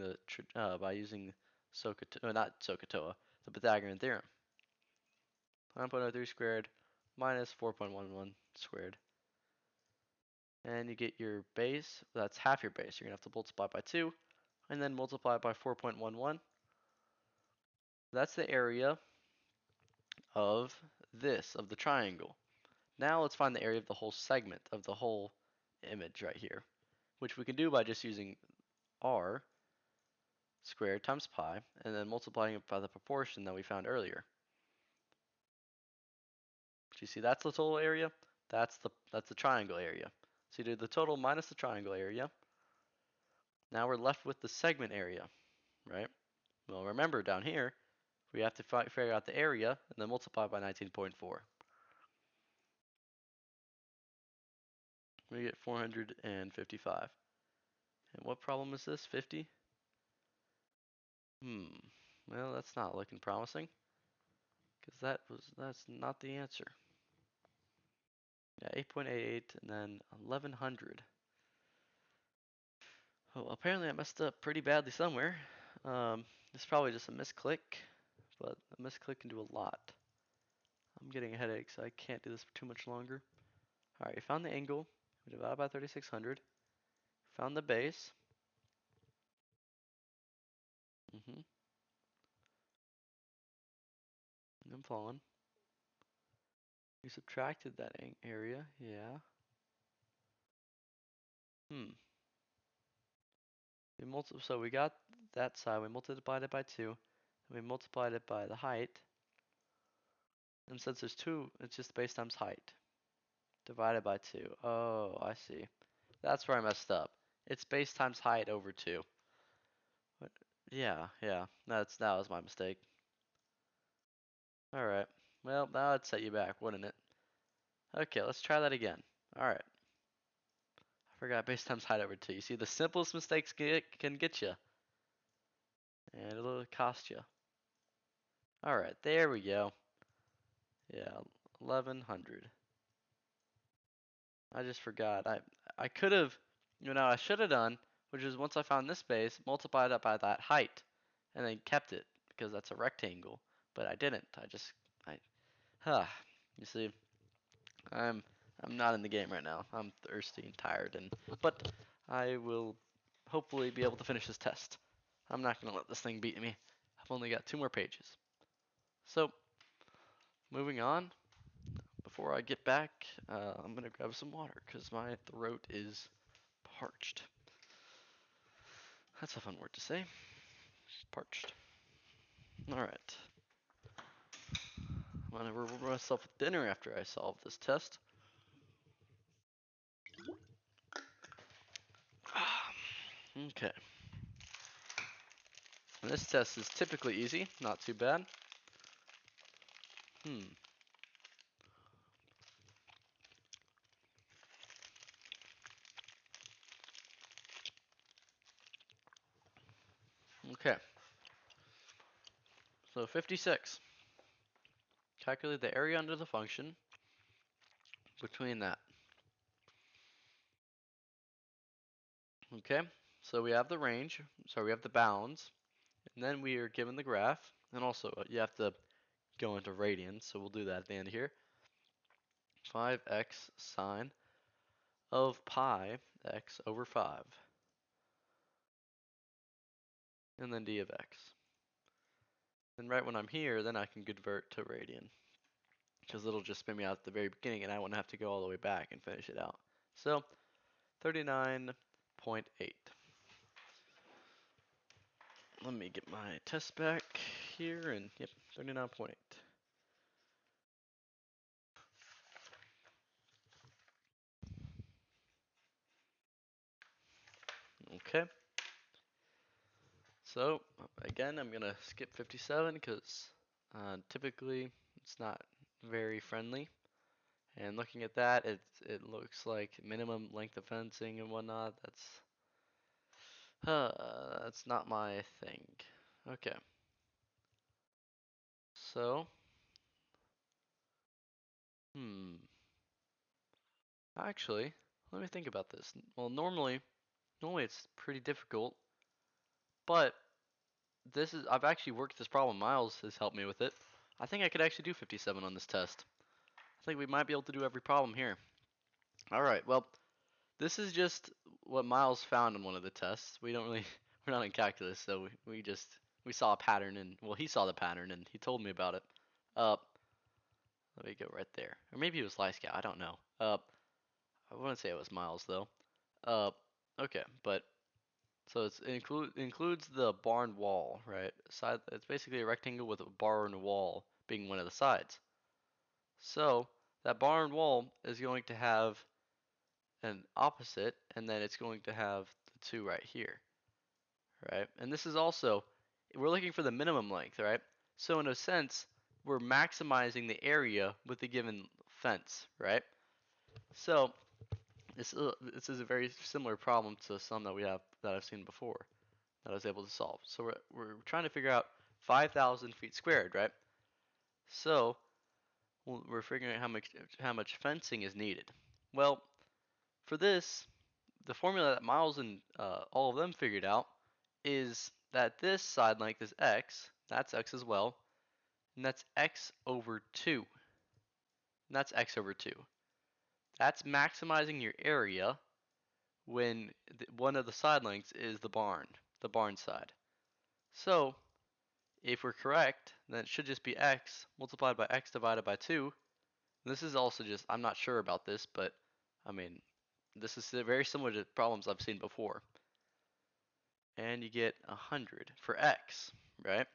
by using not SOHCAHTOA, the Pythagorean theorem. 9.03 squared minus 4.11 squared. And you get your base, that's half your base. You're going to have to multiply by 2, and then multiply by 4.11. That's the area of of the triangle. Now let's find the area of the whole segment, of the whole image right here, which we can do by just using r squared times pi, and then multiplying it by the proportion that we found earlier. Do you see that's the total area? That's the triangle area. So you do the total minus the triangle area. Now we're left with the segment area, right? Well, remember down here, we have to figure out the area and then multiply by 19.4. We get 455. And what problem is this? 50? Well, that's not looking promising, because that's not the answer. Yeah, 8.88 and then 1100. Oh, apparently I messed up pretty badly somewhere. It's probably just a misclick, but a misclick can do a lot. I'm getting a headache, so I can't do this for too much longer. Alright, we found the angle. We divided by 3600. Found the base. I'm following. We subtracted that area, yeah. So we got that side, we multiplied it by 2, and we multiplied it by the height. And since there's 2, it's just base times height. Divided by 2. Oh, I see. That's where I messed up. It's base times height over 2. What? Yeah. That was my mistake. Alright. Well, that would set you back, wouldn't it? Okay, let's try that again. Alright. I forgot base times height over 2. You see, the simplest mistakes can get you. And it'll cost you. Alright, there we go. Yeah, 1100. I just forgot. I could have, I should have done, which is once I found this base, multiplied it by that height, and then kept it, because that's a rectangle. But I didn't. You see, I'm not in the game right now. I'm thirsty and tired, but I will hopefully be able to finish this test. I'm not gonna let this thing beat me. I've only got 2 more pages. So, moving on. Before I get back, I'm gonna grab some water because my throat is parched. That's a fun word to say. Parched. Alright. I'm gonna reward myself with dinner after I solve this test. Okay. And this test is typically easy, not too bad. Okay. So 56. Calculate the area under the function between that. Okay. So we have the range. So we have the bounds. And then we are given the graph. And also, you have to go into radians. So we'll do that at the end here. 5x sine of pi x over 5. And then d of x. And right when I'm here, then I can convert to radian. Because it'll just spin me out at the very beginning and I won't have to go all the way back and finish it out. So, 39.8. let me get my test back here, and yep, 39.8. Okay. So again, I'm gonna skip 57 because typically it's not very friendly. And looking at that, it looks like minimum length of fencing and whatnot. That's not my thing. Okay. So, hmm. Actually, let me think about this. Well, normally it's pretty difficult, but I've actually worked this problem. Miles has helped me with it. I think I could actually do 57 on this test. I think we might be able to do every problem here. All right. Well, this is just what Miles found in one of the tests. We don't really we're not in calculus, so we saw a pattern, and well, he saw the pattern and he told me about it. Uh, let me go right there. Or maybe it was Lyscout. I don't know. I wouldn't say it was Miles though. Uh, okay, but so includes the barn wall, right? Side. It's basically a rectangle with a barn wall being one of the sides. So that barn wall is going to have an opposite, and then it's going to have the two right here, right? And this is also, we're looking for the minimum length, right? So in a sense, we're maximizing the area with the given fence, right? So this is a very similar problem to some that I've seen before that I was able to solve. So we're trying to figure out 5,000 feet squared, right? So we're figuring out how much fencing is needed. Well, for this, the formula that Miles and all of them figured out is that this side length is x, that's x as well, and that's x over 2. And that's x over 2. That's maximizing your area when one of the side lengths is the barn side. So, if we're correct, then it should just be x multiplied by x divided by 2. And this is also just, I'm not sure about this, but I mean, this is very similar to problems I've seen before. And you get 100 for x, right?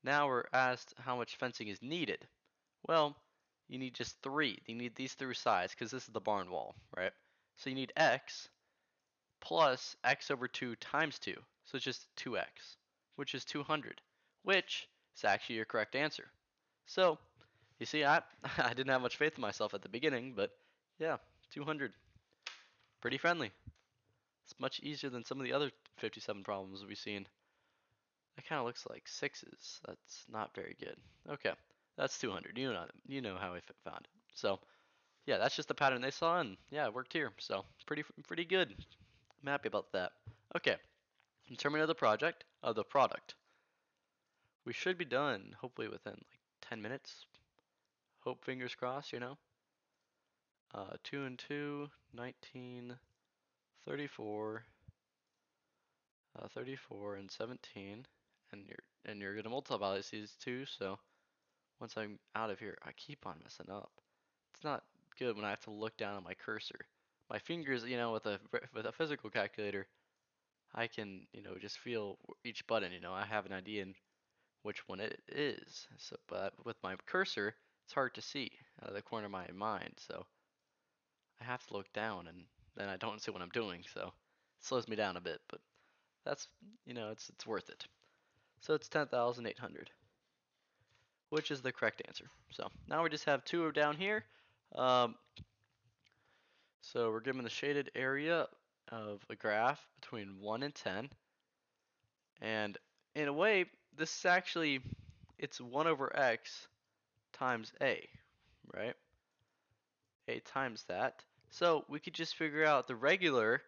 Now we're asked how much fencing is needed. Well, you need just 3. You need these 3 sides because this is the barn wall, right? So you need x plus x over 2 times 2. So it's just 2x, which is 200, which is actually your correct answer. So, you see, I didn't have much faith in myself at the beginning, but yeah, 200. Pretty friendly. It's much easier than some of the other 57 problems we've seen. That kind of looks like 6s. That's not very good. Okay, that's 200. You know how I found it. So, yeah, that's just the pattern they saw, and yeah, it worked here. So, pretty good. I'm happy about that. Okay, determine of the product. We should be done hopefully within like 10 minutes. Hope, fingers crossed, 2 and 2, 19, 34, 34 and 17, and you're gonna multiply these two. So once I'm out of here, I keep on messing up. It's not good when I have to look down at my cursor. My fingers, with a physical calculator, I can, just feel each button. I have an idea in which one it is. So, but with my cursor, it's hard to see out of the corner of my mind. So I have to look down, and then I don't see what I'm doing. So it slows me down a bit, but that's, it's worth it. So it's 10,800, which is the correct answer. So now we just have 2 down here. Um, so we're given the shaded area of a graph between 1 and 10. And in a way, this is actually, it's 1 over x times a, right? A times that. So we could just figure out the regular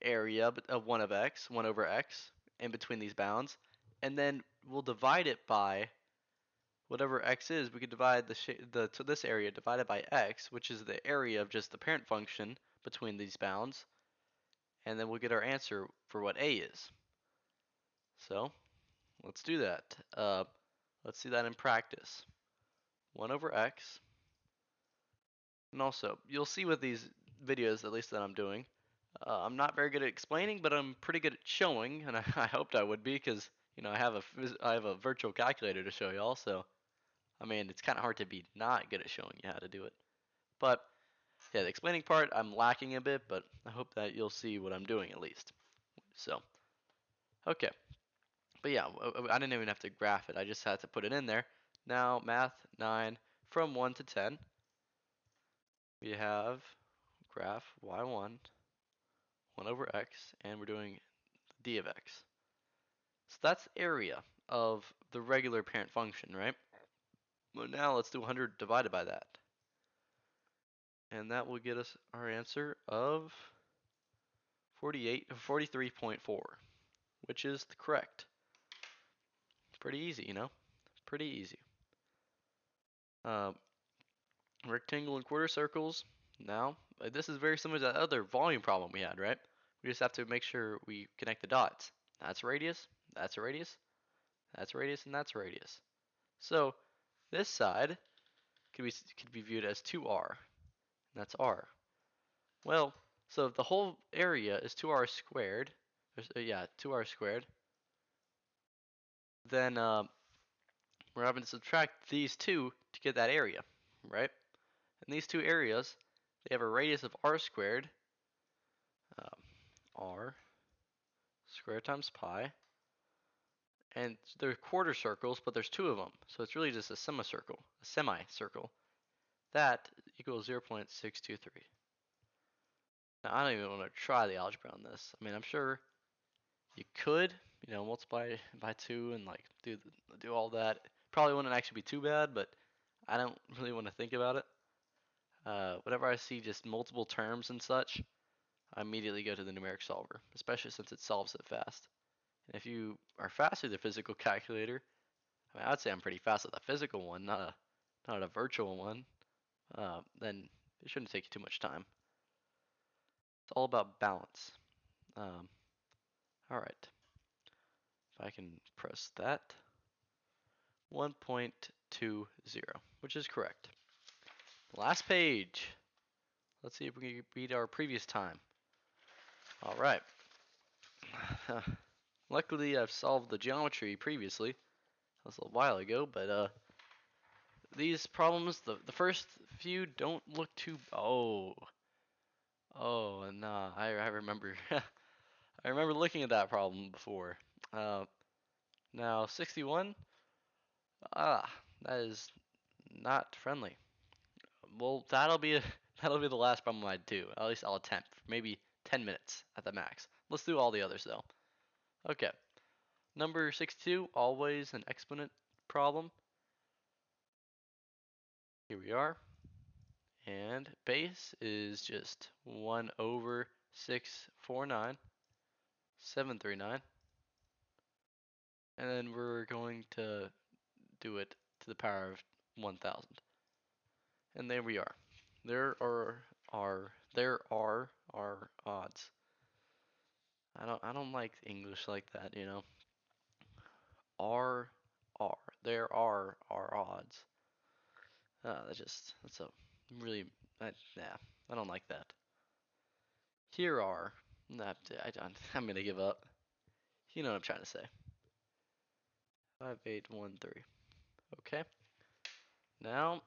area of 1 of x, 1 over x, in between these bounds, and then we'll divide it by whatever x is. We could divide this area divided by x, which is the area of just the parent function between these bounds, and then we'll get our answer for what a is. So let's do that. Let's see that in practice. 1 over x, and also you'll see with these videos, at least that I'm doing, I'm not very good at explaining, but I'm pretty good at showing, and I hoped I would be because I have a virtual calculator to show y'all. So I mean, it's kind of hard to be not good at showing you how to do it. But yeah, the explaining part I'm lacking a bit, but I hope that you'll see what I'm doing at least. So okay, but yeah, I didn't even have to graph it. I just had to put it in there. Now math 9 from 1 to 10. We have graph y1 1 over x, and we're doing d of x. So that's area of the regular parent function, right? Well, now let's do 100 divided by that. And that will get us our answer of 43.4, which is correct. Pretty easy, you know? Pretty easy. Uh, Rectangle and quarter circles. Now, this is very similar to that other volume problem we had, right? We just have to make sure we connect the dots. That's radius, that's a radius, that's a radius, and that's a radius. So this side could be viewed as 2r, and that's r. Well, so if the whole area is 2r squared, yeah, 2r squared, then we're having to subtract these two to get that area, right? And these two areas, they have a radius of r squared, um, r squared times pi, and they're quarter circles, but there's two of them, so it's really just a semicircle. That equals 0.623. Now, I don't even want to try the algebra on this. I mean, I'm sure you could, multiply by 2 and like do all that. Probably wouldn't actually be too bad, but I don't really want to think about it. Whenever I see just multiple terms and such, I immediately go to the numeric solver, especially since it solves it fast. And if you are fast with the physical calculator, I mean, I'd say I'm pretty fast with a physical one, not a virtual one. Then it shouldn't take you too much time. It's all about balance. Um, all right, if I can press that, 1.20, which is correct. Last page. Let's see if we can beat our previous time. All right. Luckily, I've solved the geometry previously. That was a while ago, but these problems, the first few don't look too. Oh, nah. I remember. I remember looking at that problem before. Uh, Now 61. Ah, that is not friendly. Well, that'll be the last problem I do. At least I'll attempt. Maybe 10 minutes at the max. Let's do all the others though. Okay. Number 62, always an exponent problem. Here we are. And base is just 1 over 649,739. And then we're going to do it to the power of 1000. And there we are. There are our odds. I don't like English like that, you know. R R. There are our odds. That's a really nah. I don't like that. Here are. Nah, I don't. I'm gonna give up. You know what I'm trying to say. 5813. Okay. Now,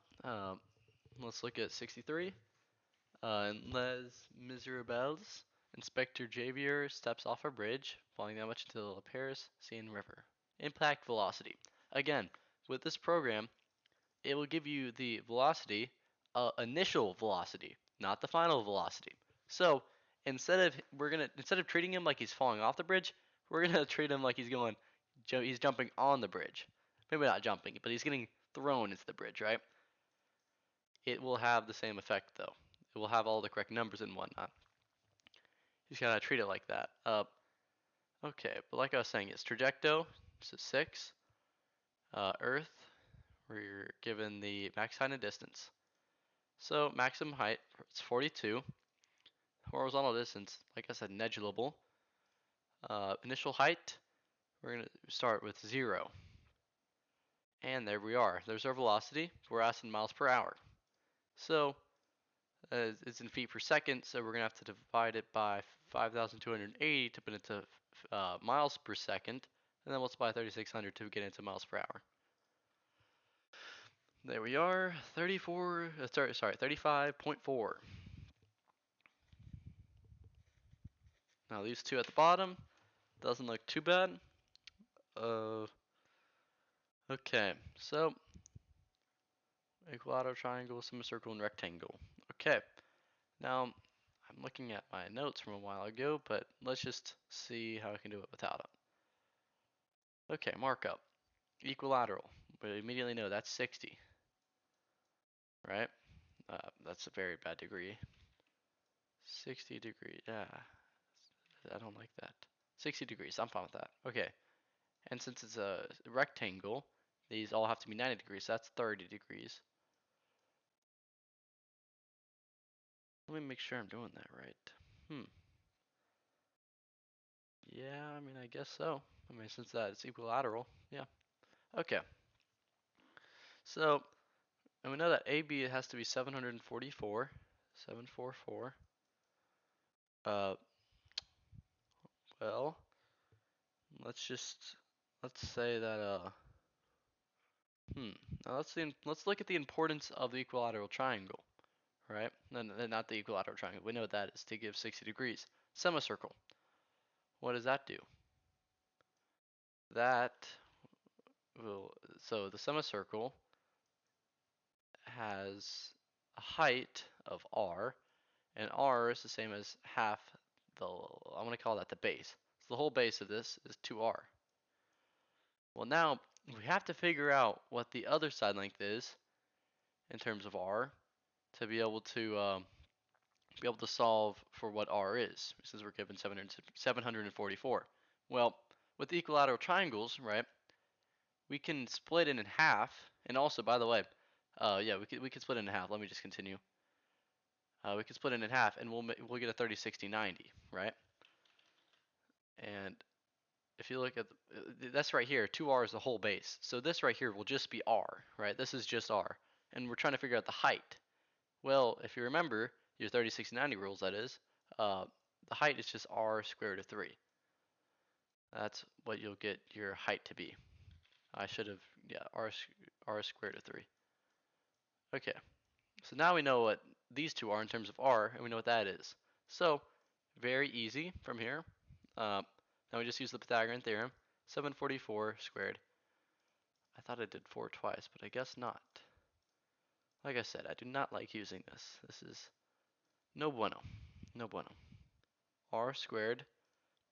let's look at 63. In Les Miserables, Inspector Javier steps off a bridge, falling that much into the La Paris Seine River. Impact velocity. Again, with this program, it will give you the velocity, initial velocity, not the final velocity. So instead of treating him like he's falling off the bridge, we're gonna treat him like he's jumping on the bridge. Maybe not jumping, but he's getting thrown into the bridge, right? It will have the same effect though. It will have all the correct numbers and whatnot. You just gotta treat it like that. Okay, but like I was saying, it's trajecto, so 6. Earth, we're given the max height and distance. So maximum height, it's 42. Horizontal distance, like I said, negligible. Initial height, we're gonna start with 0. And there we are. There's our velocity. We're asked in miles per hour. So it's in feet per second, so we're gonna have to divide it by 5,280 to put it into miles per second, and then multiply 3,600 to get into miles per hour. There we are, 35.4. Now these two at the bottom, doesn't look too bad. Okay, so equilateral, triangle, semicircle, and rectangle. Okay, now I'm looking at my notes from a while ago, but let's just see how I can do it without it. Okay, markup. Equilateral. We immediately know that's 60, right? That's a very bad degree. 60 degrees. Yeah, I don't like that. 60 degrees. I'm fine with that. Okay. And since it's a rectangle, these all have to be 90 degrees. So that's 30 degrees. Let me make sure I'm doing that right. Yeah, I mean, I guess so. I mean, since that it's equilateral. Yeah. Okay. So, and we know that AB has to be 744. 744. Uh, well, let's just let's say that hmm. Now let's look at the importance of the equilateral triangle, right? No, no, not the equilateral triangle. We know what that is to give 60 degrees. Semicircle. What does that do? That will so the semicircle has a height of r, and r is the same as half the. I'm gonna call that the base. So the whole base of this is 2r. Well, now we have to figure out what the other side length is in terms of r to be able to solve for what r is, since we're given 744. Well, with the equilateral triangles, right, we can split it in half, and also, by the way, yeah, we could split it in half. Let me just continue. We can split it in half, and we'll get a 30, 60, 90, right? And if you look at that's right here, 2r is the whole base. So this right here will just be r, right? This is just r, and we're trying to figure out the height. Well, if you remember your 30, 60, 90 rules, that is, uh, the height is just r squared root of 3. That's what you'll get your height to be. I should have, yeah, r squared root of 3. Okay, so now we know what these two are in terms of r, and we know what that is. So, very easy from here. Now we just use the Pythagorean theorem. 744 squared. I thought I did 4 twice, but I guess not. Like I said, I do not like using this. This is no bueno. No bueno. R squared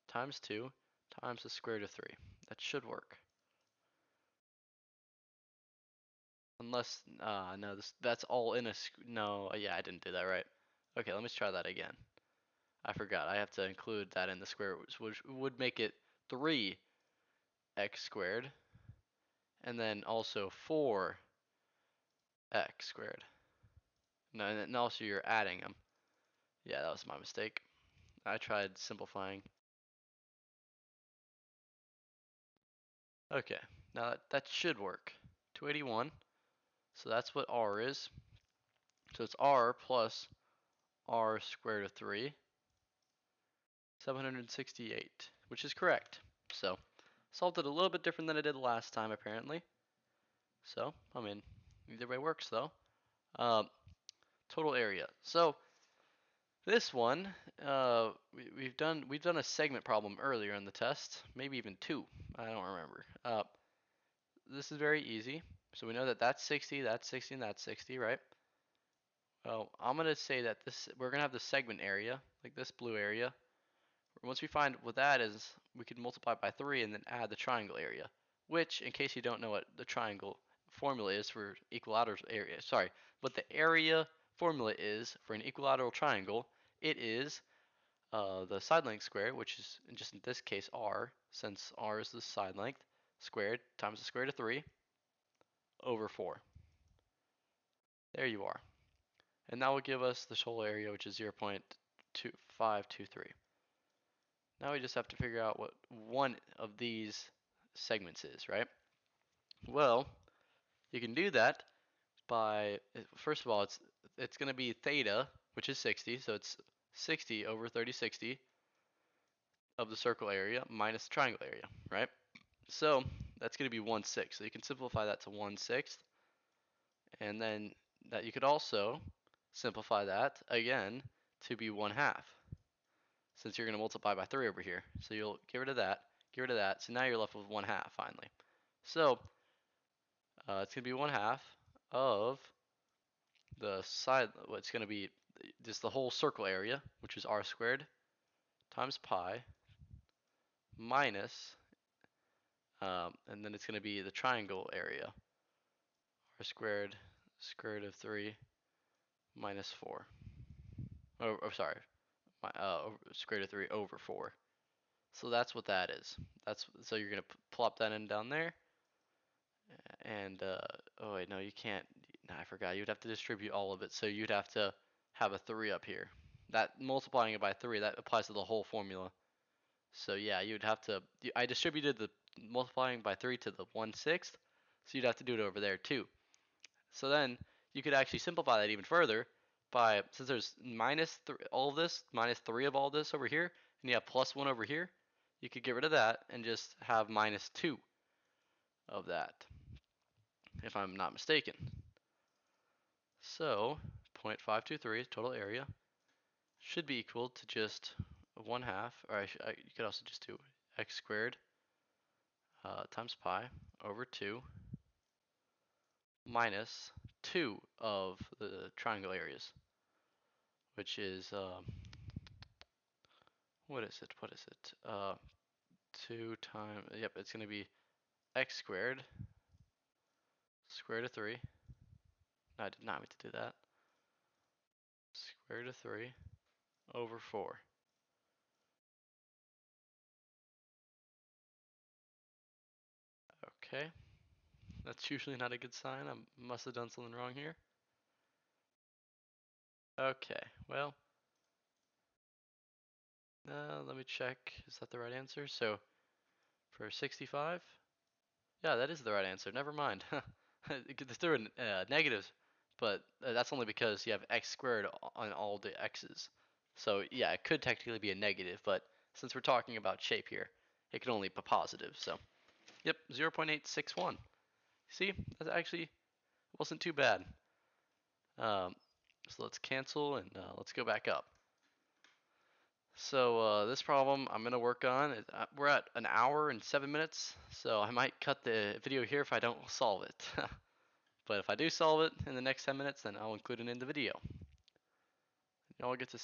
times 2 times the square root of 3. That should work. Unless, no, that's all in a, no, yeah, I didn't do that right. Okay, let me try that again. I forgot, I have to include that in the square root, which would make it 3x squared, and then also 4x squared. No, and also you're adding them. Yeah, that was my mistake. I tried simplifying. Okay, now that should work. 281, so that's what r is. So it's r plus r squared of 3, 768, which is correct. So, solved it a little bit different than I did last time, apparently. So, I mean, either way works, though. Um, total area. So, this one, we've done a segment problem earlier in the test, maybe even 2. I don't remember. This is very easy. So we know that that's 60, that's 60, and that's 60, right? Well, I'm gonna say that we're gonna have the segment area, like this blue area. Once we find what that is, we can multiply by 3 and then add the triangle area. Which, in case you don't know what the triangle formula is for equilateral area, sorry, what the area formula is for an equilateral triangle, it is the side length squared, which is just in this case r, since r is the side length, squared times the square root of 3 over 4. There you are. And that will give us the total area, which is 0.2523. Now we just have to figure out what one of these segments is, right? Well, you can do that by, first of all, it's going to be theta, which is 60. So it's 60 over 30/60 of the circle area minus the triangle area, right? So that's going to be 1/6. So you can simplify that to 1/6. And then that you could also simplify that again to be 1/2, since you're going to multiply by 3 over here. So you'll get rid of that, get rid of that. So now you're left with 1/2 finally. So it's going to be 1/2 of the side, what's going to be just the whole circle area, which is r squared times pi minus, and then it's going to be the triangle area, r squared square root of 3 minus 4. Oh, sorry, square root of 3 over 4. So that's what that is. So you're gonna plop that in down there, and oh wait, no, you can't. No, I forgot. You'd have to distribute all of it. So you'd have to have a 3 up here. That multiplying it by 3, that applies to the whole formula. So yeah, you'd have to. I distributed the multiplying by 3 to the 1/6, so you'd have to do it over there too. So then you could actually simplify that even further by, since there's minus all of this, minus 3 of all this over here, and you have plus 1 over here, you could get rid of that and just have minus 2 of that, if I'm not mistaken. So 0.523 total area should be equal to just 1/2, or you could also just do x squared times pi over 2 minus 2 of the triangle areas, which is what is it? 2 times, yep, it's going to be x squared square root of 3. No, I did not mean to do that. Square root of 3 over 4. Okay, that's usually not a good sign. I must have done something wrong here. Okay, well, let me check. Is that the right answer? So for 65, yeah, that is the right answer. Never mind. They threw in negatives, but that's only because you have x squared on all the x's. So yeah, it could technically be a negative, but since we're talking about shape here, it can only be positive. So yep, 0.861. See, that actually wasn't too bad. Um, so let's cancel and let's go back up. So this problem I'm going to work on, we're at an hour and 7 minutes, so I might cut the video here if I don't solve it. But if I do solve it in the next 10 minutes, then I'll include it in the video. Y'all get to